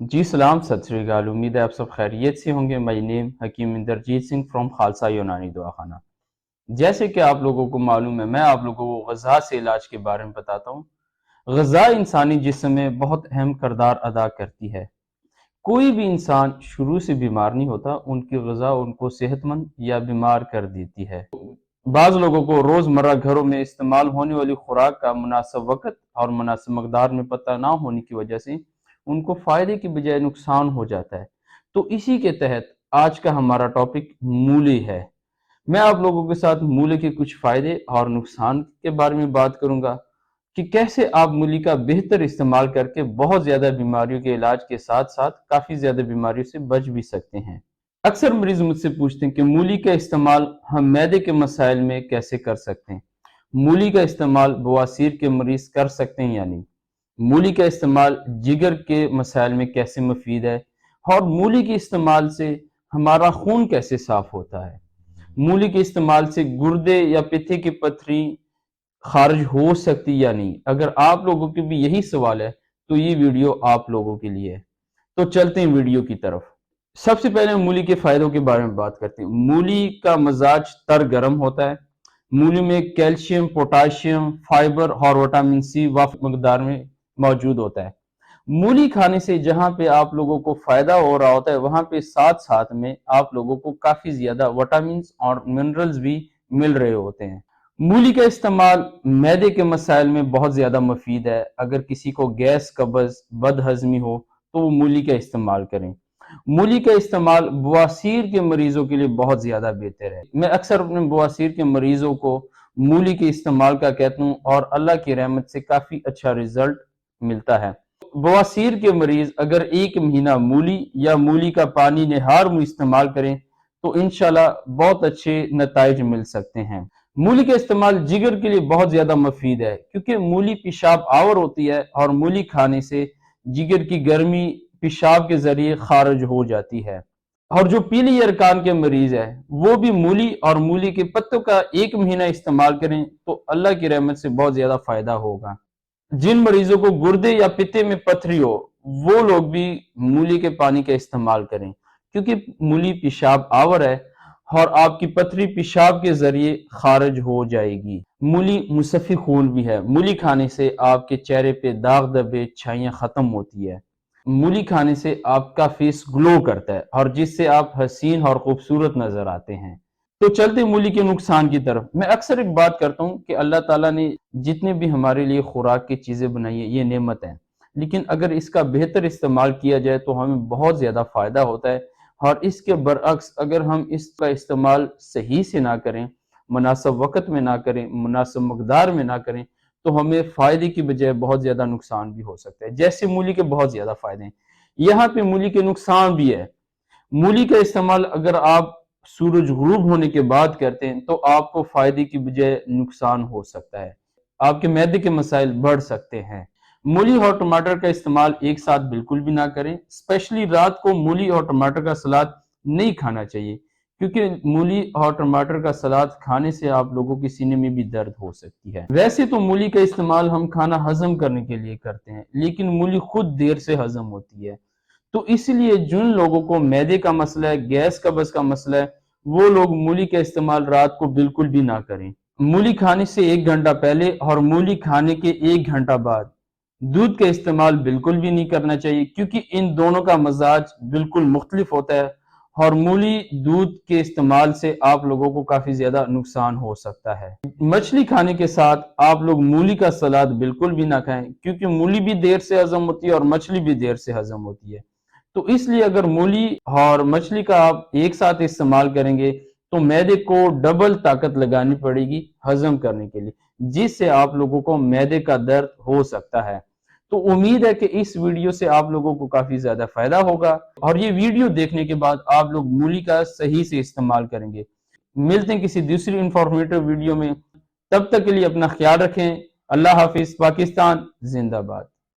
जी सलाम सत श्री अकाल। उम्मीद है आप सब खैरियत से होंगे। माय नेम हकीम इंदरजीत सिंह फ्रॉम खालसा यूनानी दवाखाना। जैसे कि आप लोगों को मालूम है, मैं आप लोगों को ग़ज़ा से इलाज के बारे में बताता हूँ। ग़ज़ा इंसानी जिस्म में बहुत अहम किरदार अदा करती है। कोई भी इंसान शुरू से बीमार नहीं होता, उनकी ग़ज़ा उनको सेहतमंद या बीमार कर देती है। बाज़ लोगों को रोज़मर्रा घरों में इस्तेमाल होने वाली खुराक का मुनासिब वक़्त और मुनासिब मकदार में पता ना होने की वजह से उनको फ़ायदे की बजाय नुकसान हो जाता है। तो इसी के तहत आज का हमारा टॉपिक मूली है। मैं आप लोगों के साथ मूली के कुछ फ़ायदे और नुकसान के बारे में बात करूँगा कि कैसे आप मूली का बेहतर इस्तेमाल करके बहुत ज़्यादा बीमारियों के इलाज के साथ-साथ काफ़ी ज़्यादा बीमारियों से बच भी सकते हैं। अक्सर मरीज मुझसे पूछते हैं कि मूली का इस्तेमाल हम मैदे के मसाइल में कैसे कर सकते हैं। मूली का इस्तेमाल बवासीर के मरीज कर सकते हैं या नहीं। मूली का इस्तेमाल जिगर के मसाइल में कैसे मुफीद है और मूली के इस्तेमाल से हमारा खून कैसे साफ होता है। मूली के इस्तेमाल से गुर्दे या पित्ते की पथरी खारिज हो सकती या नहीं। अगर आप लोगों के भी यही सवाल है तो ये वीडियो आप लोगों के लिए है। तो चलते हैं वीडियो की तरफ। सबसे पहले मूली के फायदों के बारे में बात करते हैं। मूली का मजाज तर गर्म होता है। मूली में कैल्शियम, पोटाशियम, फाइबर और विटामिन सी वाफिक मकदार में मौजूद होता है। मूली खाने से जहां पे आप लोगों को फायदा हो रहा होता है, वहां पे साथ साथ में आप लोगों को काफी ज्यादा विटामिन और मिनरल्स भी मिल रहे होते हैं। मूली का इस्तेमाल मैदे के मसाइल में बहुत ज्यादा मुफीद है। अगर किसी को गैस, कब्ज, बदहजमी हो तो वो मूली का इस्तेमाल करें। मूली का इस्तेमाल बवासीर के मरीजों के लिए बहुत ज्यादा बेहतर है। मैं अक्सर अपने बवासीर के मरीजों को मूली के इस्तेमाल का कहता हूँ और अल्लाह की रहमत से काफी अच्छा रिजल्ट मिलता है। बवासीर के मरीज अगर 1 महीना मूली या मूली का पानी निहार मुंह इस्तेमाल करें तो इंशाल्लाह बहुत अच्छे नताइज मिल सकते हैं। मूली का इस्तेमाल जिगर के लिए बहुत ज्यादा मुफीद है क्योंकि मूली पेशाब आवर होती है और मूली खाने से जिगर की गर्मी पेशाब के जरिए खारिज हो जाती है। और जो पीली अरकान के मरीज है वो भी मूली और मूली के पत्तों का 1 महीना इस्तेमाल करें तो अल्लाह की रहमत से बहुत ज्यादा फायदा होगा। जिन मरीजों को गुर्दे या पित्ते में पथरी हो वो लोग भी मूली के पानी का इस्तेमाल करें क्योंकि मूली पेशाब आवर है और आपकी पथरी पेशाब के जरिए खारिज हो जाएगी। मूली मुसफ़ी खून भी है। मूली खाने से आपके चेहरे पे दाग धब्बे छाइयां खत्म होती है। मूली खाने से आपका फेस ग्लो करता है और जिससे आप हसीन और खूबसूरत नजर आते हैं। तो चलते मूली के नुकसान की तरफ। मैं अक्सर एक बात करता हूँ कि अल्लाह ताला ने जितने भी हमारे लिए खुराक की चीजें बनाई है ये नेमत है, लेकिन अगर इसका बेहतर इस्तेमाल किया जाए तो हमें बहुत ज्यादा फायदा होता है। और इसके बरअक्स अगर हम इसका इस्तेमाल सही से ना करें, मुनासिब वक़्त में ना करें, मुनासिब मकदार में ना करें तो हमें फायदे की बजाय बहुत ज्यादा नुकसान भी हो सकता है। जैसे मूली के बहुत ज्यादा फायदे हैं, यहाँ पे मूली के नुकसान भी है। मूली का इस्तेमाल अगर आप सूरज गुरूब होने के बाद करते हैं तो आपको फायदे की बजाय नुकसान हो सकता है। आपके मैदे के मसाइल बढ़ सकते हैं। मूली और टमाटर का इस्तेमाल एक साथ बिल्कुल भी ना करें। स्पेशली रात को मूली और टमाटर का सलाद नहीं खाना चाहिए क्योंकि मूली और टमाटर का सलाद खाने से आप लोगों के सीने में भी दर्द हो सकती है। वैसे तो मूली का इस्तेमाल हम खाना हजम करने के लिए करते हैं, लेकिन मूली खुद देर से हजम होती है। तो इसलिए जिन लोगों को मैदे का मसला है, गैस कब्ज का मसला है, वो लोग मूली का इस्तेमाल रात को बिल्कुल भी ना करें। मूली खाने से 1 घंटा पहले और मूली खाने के 1 घंटा बाद दूध का इस्तेमाल बिल्कुल भी नहीं करना चाहिए क्योंकि इन दोनों का मजाज बिल्कुल मुख्तलिफ होता है और मूली दूध के इस्तेमाल से आप लोगों को काफी ज्यादा नुकसान हो सकता है। मछली खाने के साथ आप लोग मूली का सलाद बिल्कुल भी ना खाएं क्योंकि मूली भी देर से हजम होती है और मछली भी देर से हजम होती है। तो इसलिए अगर मूली और मछली का आप एक साथ इस्तेमाल करेंगे तो मैदे को डबल ताकत लगानी पड़ेगी हजम करने के लिए, जिससे आप लोगों को मैदे का दर्द हो सकता है। तो उम्मीद है कि इस वीडियो से आप लोगों को काफी ज्यादा फायदा होगा और ये वीडियो देखने के बाद आप लोग मूली का सही से इस्तेमाल करेंगे। मिलते हैं किसी दूसरी इंफॉर्मेटिव वीडियो में। तब तक के लिए अपना ख्याल रखें। अल्लाह हाफिज। पाकिस्तान जिंदाबाद।